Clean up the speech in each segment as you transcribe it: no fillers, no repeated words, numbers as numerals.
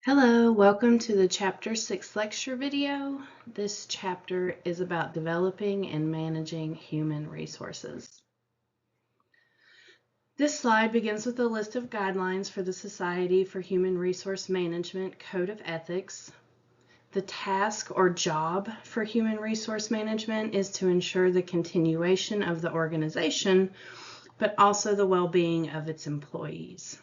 Hello, welcome to the Chapter 6 lecture video. This chapter is about developing and managing human resources. This slide begins with a list of guidelines for the Society for Human Resource Management Code of Ethics. The task or job for human resource management is to ensure the continuation of the organization, but also the well-being of its employees.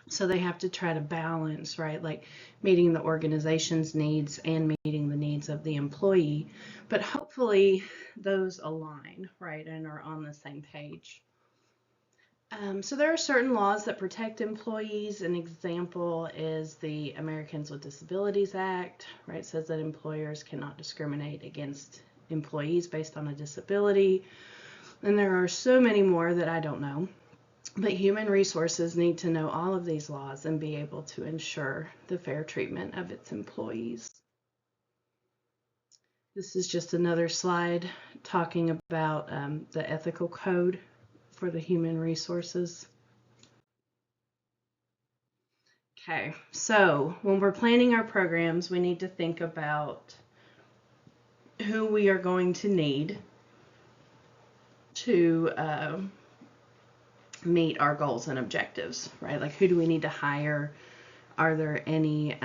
So they have to try to balance, right, like meeting the organization's needs and meeting the needs of the employee. But hopefully those align, right, and are on the same page. So there are certain laws that protect employees. An example is the Americans with Disabilities Act, right? It says that employers cannot discriminate against employees based on a disability. And there are so many more that I don't know. But human resources need to know all of these laws and be able to ensure the fair treatment of its employees. This is just another slide talking about the ethical code for the human resources. Okay, so when we're planning our programs, we need to think about who we are going to need to meet our goals and objectives, right? Like, who do we need to hire? Are there any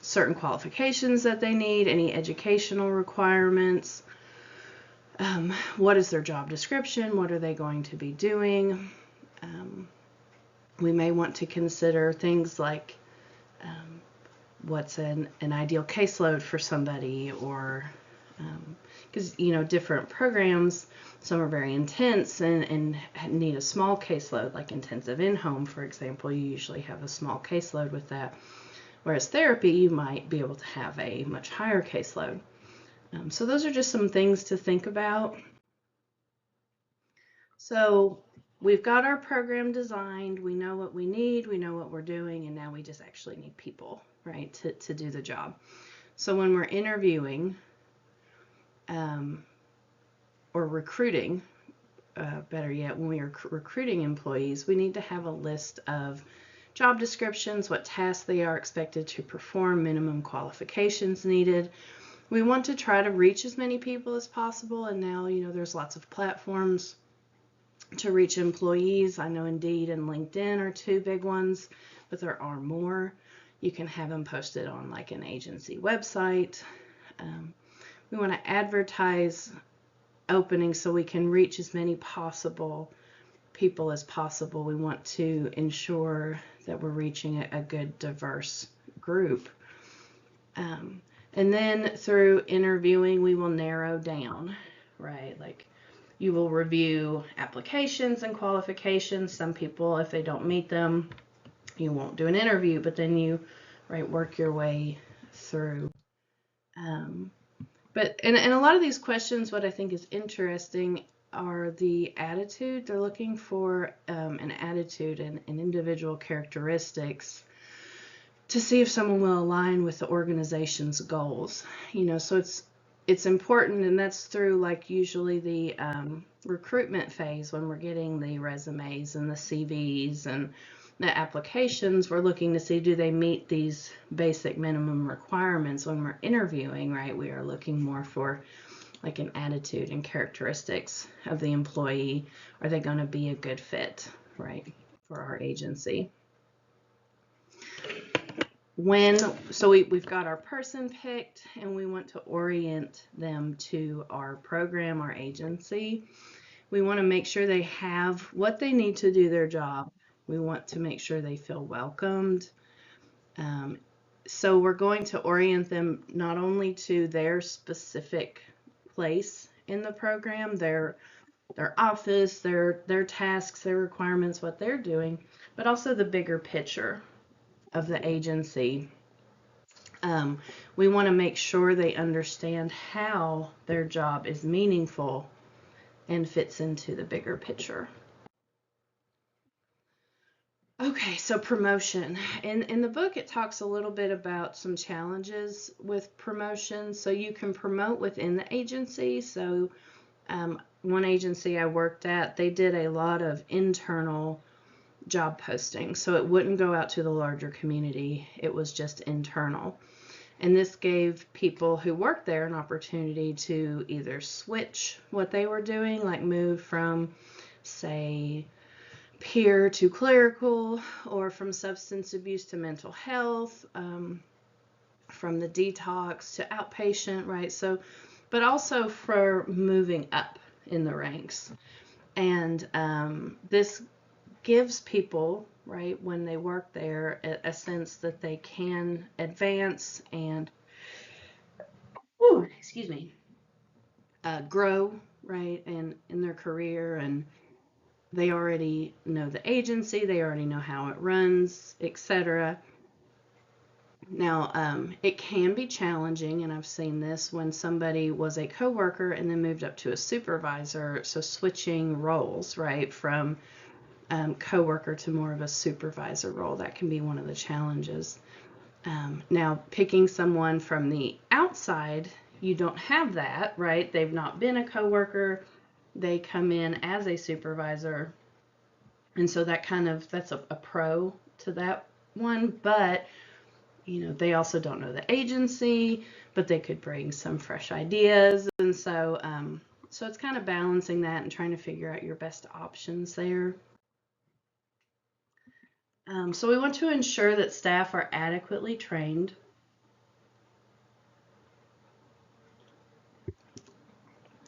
certain qualifications that they need, any educational requirements? What is their job description? What are they going to be doing? We may want to consider things like what's an ideal caseload for somebody, or because different programs, some are very intense and need a small caseload, like intensive in-home, for example. You usually have a small caseload with that. Whereas therapy, you might be able to have a much higher caseload. So those are just some things to think about. So we've got our program designed, we know what we need, we know what we're doing, and now we just actually need people, right, to do the job. So when we're interviewing or recruiting, better yet, when we are recruiting employees, we need to have a list of job descriptions, what tasks they are expected to perform, minimum qualifications needed. We want to try to reach as many people as possible, and now there's lots of platforms to reach employees. I know Indeed and LinkedIn are two big ones, but there are more. You can have them posted on like an agency website. We want to advertise openings so we can reach as many people as possible. We want to ensure that we're reaching a good diverse group. And then through interviewing, we will narrow down, right? Like, you will review applications and qualifications. Some people, if they don't meet them, you won't do an interview, but then you, right, work your way through. But a lot of these questions, what I think is interesting are the attitude. They're looking for an attitude and individual characteristics to see if someone will align with the organization's goals. So it's important, and that's through like usually the recruitment phase when we're getting the resumes and the CVs and the applications. We're looking to see, do they meet these basic minimum requirements. When we're interviewing, right, we are looking more for like an attitude and characteristics of the employee. Are they going to be a good fit, right, for our agency? So we've got our person picked, and we want to orient them to our program, our agency. We want to make sure they have what they need to do their job. We want to make sure they feel welcomed. So we're going to orient them not only to their specific place in the program, their office, their tasks, their requirements, what they're doing, but also the bigger picture of the agency. We want to make sure they understand how their job is meaningful and fits into the bigger picture. Okay, so promotion. In the book, it talks a little bit about some challenges with promotion. So you can promote within the agency. So one agency I worked at, they did a lot of internal job posting. So it wouldn't go out to the larger community. It was just internal. And this gave people who worked there an opportunity to either switch what they were doing, like move from, say, peer to clerical, or from substance abuse to mental health, from the detox to outpatient, right? So, but also for moving up in the ranks. And this gives people, right, when they work there, a sense that they can advance and, excuse me, grow, right, and in their career. And they already know the agency, they already know how it runs, etc. Now, it can be challenging, and I've seen this when somebody was a coworker and then moved up to a supervisor, so switching roles, right, from coworker to more of a supervisor role. That can be one of the challenges. Now, picking someone from the outside, you don't have that, right? They've not been a coworker. They come in as a supervisor. And so that's a pro to that one. But, they also don't know the agency, but they could bring some fresh ideas. And so, so it's kind of balancing that and trying to figure out your best options there. So we want to ensure that staff are adequately trained.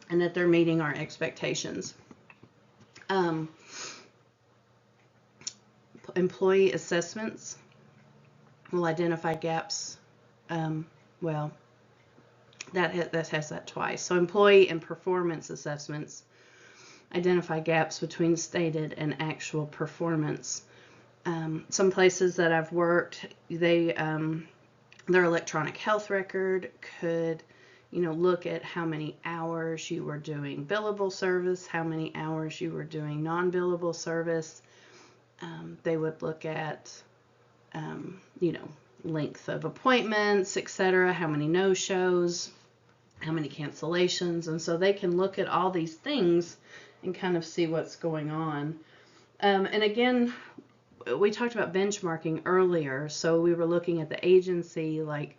And that they're meeting our expectations. Employee assessments will identify gaps. That has that twice. So employee and performance assessments identify gaps between stated and actual performance. Some places that I've worked, their electronic health record could look at how many hours you were doing billable service, how many hours you were doing non-billable service. They would look at, length of appointments, etc., how many no-shows, how many cancellations. And so they can look at all these things and kind of see what's going on. And again, we talked about benchmarking earlier. So we were looking at the agency, like,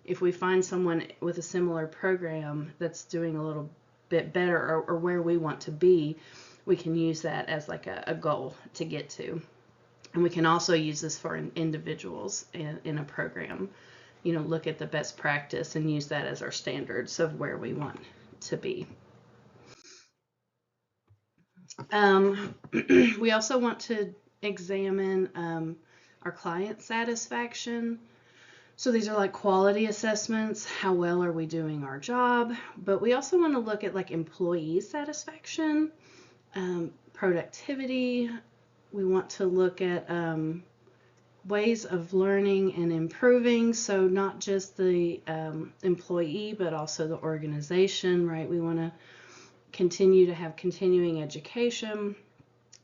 if we find someone with a similar program that's doing a little bit better, or where we want to be, we can use that as like a goal to get to. And we can also use this for individuals in a program, look at the best practice and use that as our standards of where we want to be. We also want to examine our client satisfaction. So these are like quality assessments. How well are we doing our job? But we also want to look at like employee satisfaction, productivity. We want to look at ways of learning and improving. So not just the employee, but also the organization, right? We want to continue to have continuing education.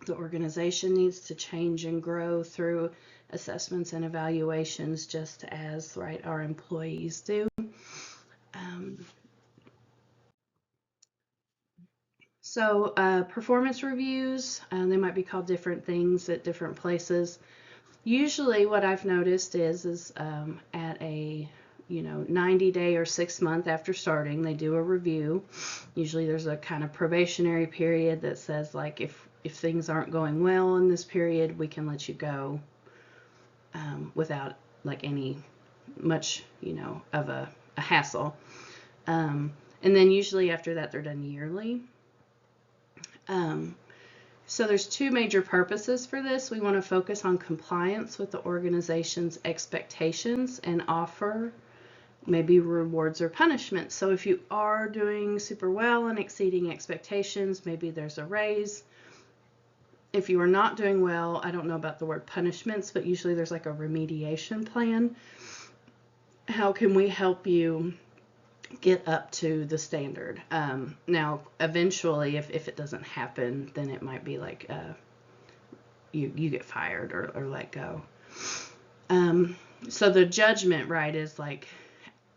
The organization needs to change and grow through assessments and evaluations, just as, right, our employees do. So performance reviews, they might be called different things at different places. Usually what I've noticed is at a 90-day or 6-month after starting, they do a review. Usually there's a kind of probationary period that says, like, if things aren't going well in this period, we can let you go without like any much of a hassle. And then usually after that they're done yearly. So there's two major purposes for this. We want to focus on compliance with the organization's expectations and offer maybe rewards or punishments. So if you are doing super well and exceeding expectations, maybe there's a raise. If you are not doing well, I don't know about the word punishments, but usually there's like a remediation plan. How can we help you get up to the standard? Now, eventually, if it doesn't happen, then it might be like you get fired or let go. So the judgment, right, is like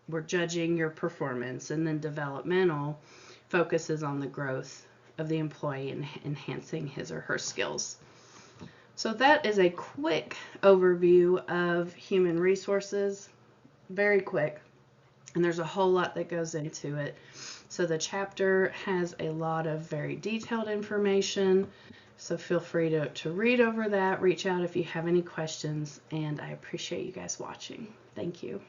we're judging your performance, and then developmental focuses on the growth of the employee and enhancing his or her skills. So that is a quick overview of human resources, very quick, and there's a whole lot that goes into it. So the chapter has a lot of very detailed information, so feel free to read over that, reach out if you have any questions, and I appreciate you guys watching. Thank you.